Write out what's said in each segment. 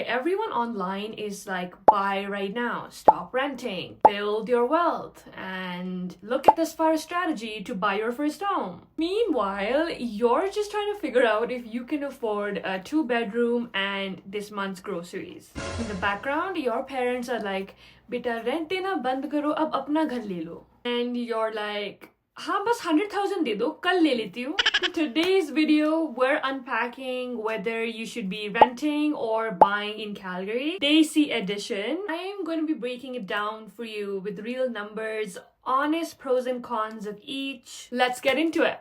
everyone online is like, buy right now, stop renting, build your wealth, and look at this fire strategy to buy your first home. Meanwhile, you're just trying to figure out if you can afford a 2-bedroom and this month's groceries. In the background, your parents are like, beta rent dena band karo, ab apna ghar le lo. And you're like, हाँ बस 100,000 दे दो कल ले लेती हूँ. In today's video, we're unpacking whether you should be renting or buying in Calgary, Desi edition. I am going to be breaking it down for you with real numbers, honest pros and cons of each. Let's get into it.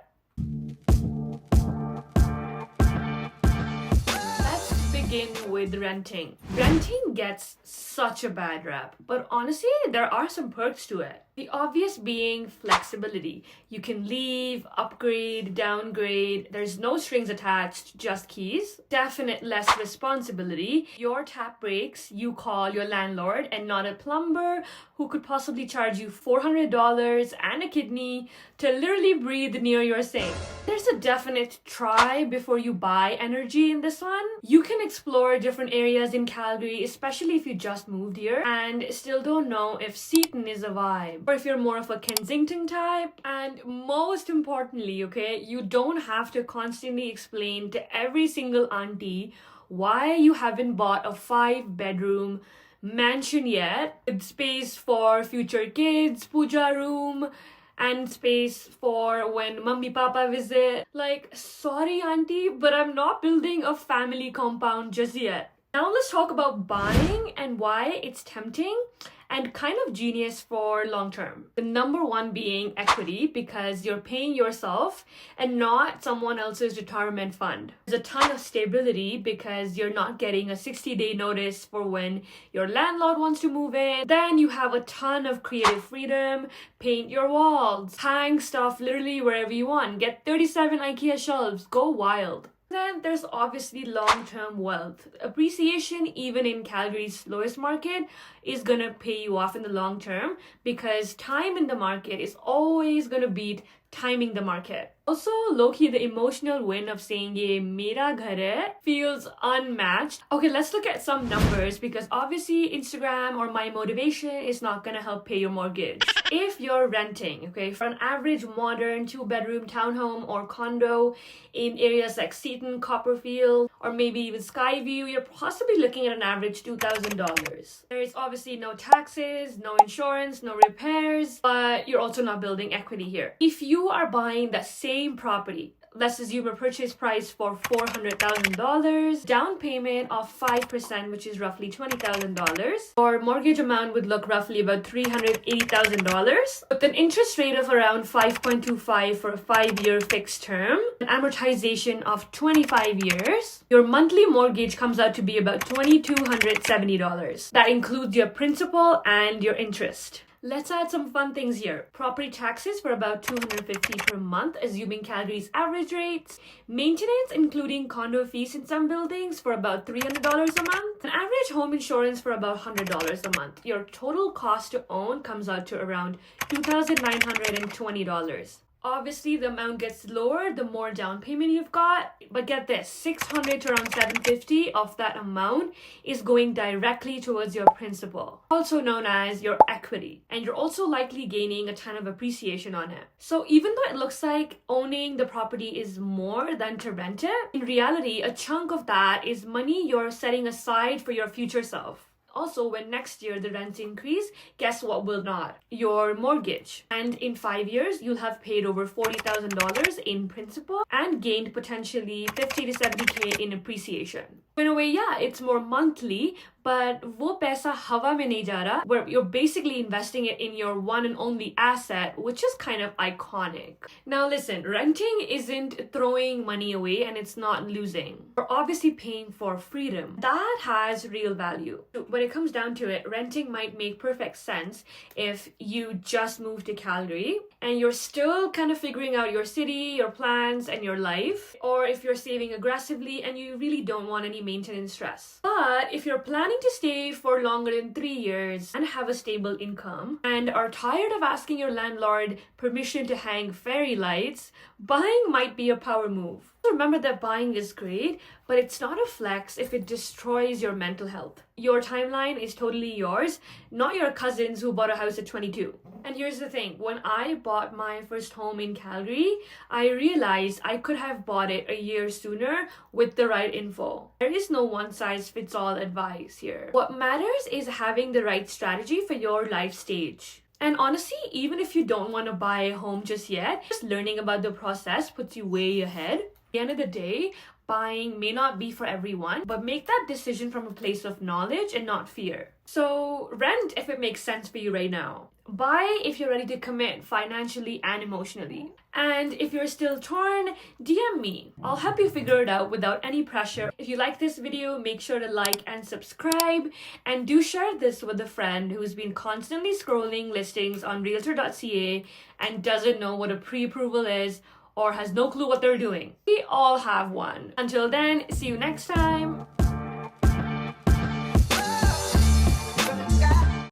Let's begin with renting. Renting gets such a bad rap, but honestly, there are some perks to it. The obvious being flexibility. You can leave, upgrade, downgrade. There's no strings attached, just keys. Definite less responsibility. Your tap breaks, you call your landlord and not a plumber who could possibly charge you $400 and a kidney to literally breathe near your sink. There's a definite try before you buy energy in this one. You can explore different areas in Calgary, especially if you just moved here and still don't know if Seaton is a vibe, or if you're more of a Kensington type. And most importantly, okay, you don't have to constantly explain to every single auntie why you haven't bought a 5-bedroom mansion yet with space for future kids, puja room, and space for when mummy papa visit. Like, sorry auntie, but I'm not building a family compound just yet. Now let's talk about buying and why it's tempting and kind of genius for long term. The number one being equity, because you're paying yourself and not someone else's retirement fund. There's a ton of stability because you're not getting a 60-day notice for when your landlord wants to move in. Then you have a ton of creative freedom, paint your walls, hang stuff literally wherever you want, get 37 IKEA shelves, go wild. Then there's obviously long-term wealth. Appreciation, even in Calgary's slowest market, is gonna pay you off in the long term because time in the market is always gonna beat timing the market. Also, low-key, the emotional win of saying ye mera ghar hai feels unmatched. Okay, let's look at some numbers because obviously Instagram or my motivation is not gonna help pay your mortgage. If you're renting, okay, for an average modern 2-bedroom townhome or condo in areas like Seaton, Copperfield, or maybe even Skyview, you're possibly looking at an average $2,000. There is obviously no taxes, no insurance, no repairs, but you're also not building equity here. If you are buying that same property, let's assume a purchase price for $400,000, down payment of 5%, which is roughly $20,000. Or mortgage amount would look roughly about $380,000, with an interest rate of around 5.25 for a 5-year fixed term, an amortization of 25 years. Your monthly mortgage comes out to be about $2,270. That includes your principal and your interest. Let's add some fun things here. Property taxes for about $250 per month, assuming Calgary's average rates. Maintenance, including condo fees in some buildings, for about $300 a month. An average home insurance for about $100 a month. Your total cost to own comes out to around $2,920. Obviously, the amount gets lower the more down payment you've got. But get this, $600 to around $750 of that amount is going directly towards your principal, also known as your equity. And you're also likely gaining a ton of appreciation on it. So even though it looks like owning the property is more than to rent it, in reality, a chunk of that is money you're setting aside for your future self. Also, when next year the rents increase, guess what will not? Your mortgage. And in 5 years, you'll have paid over $40,000 in principal and gained potentially 50 to 70K in appreciation. In a way, yeah, it's more monthly, but wo paisa hawa mein nahi ja raha, where you're basically investing it in your one and only asset, which is kind of iconic. Now listen, renting isn't throwing money away and it's not losing. You're obviously paying for freedom. That has real value. When it comes down to it, renting might make perfect sense if you just moved to Calgary and you're still kind of figuring out your city, your plans, and your life, or if you're saving aggressively and you really don't want any maintenance stress. But if you're planning to stay for longer than 3 years and have a stable income and are tired of asking your landlord permission to hang fairy lights, buying might be a power move. Remember that buying is great, but it's not a flex if it destroys your mental health. Your timeline is totally yours, not your cousins who bought a house at 22. And here's the thing, when I bought my first home in Calgary, I realized I could have bought it a year sooner with the right info. There is no one-size-fits-all advice here. What matters is having the right strategy for your life stage. And honestly, even if you don't want to buy a home just yet, just learning about the process puts you way ahead. At the end of the day, buying may not be for everyone, but make that decision from a place of knowledge and not fear. So rent if it makes sense for you right now. Buy if you're ready to commit financially and emotionally. And if you're still torn, DM me. I'll help you figure it out without any pressure. If you like this video, make sure to like and subscribe. And do share this with a friend who's been constantly scrolling listings on realtor.ca and doesn't know what a pre-approval is or has no clue what they're doing. We all have one. Until then, see you next time.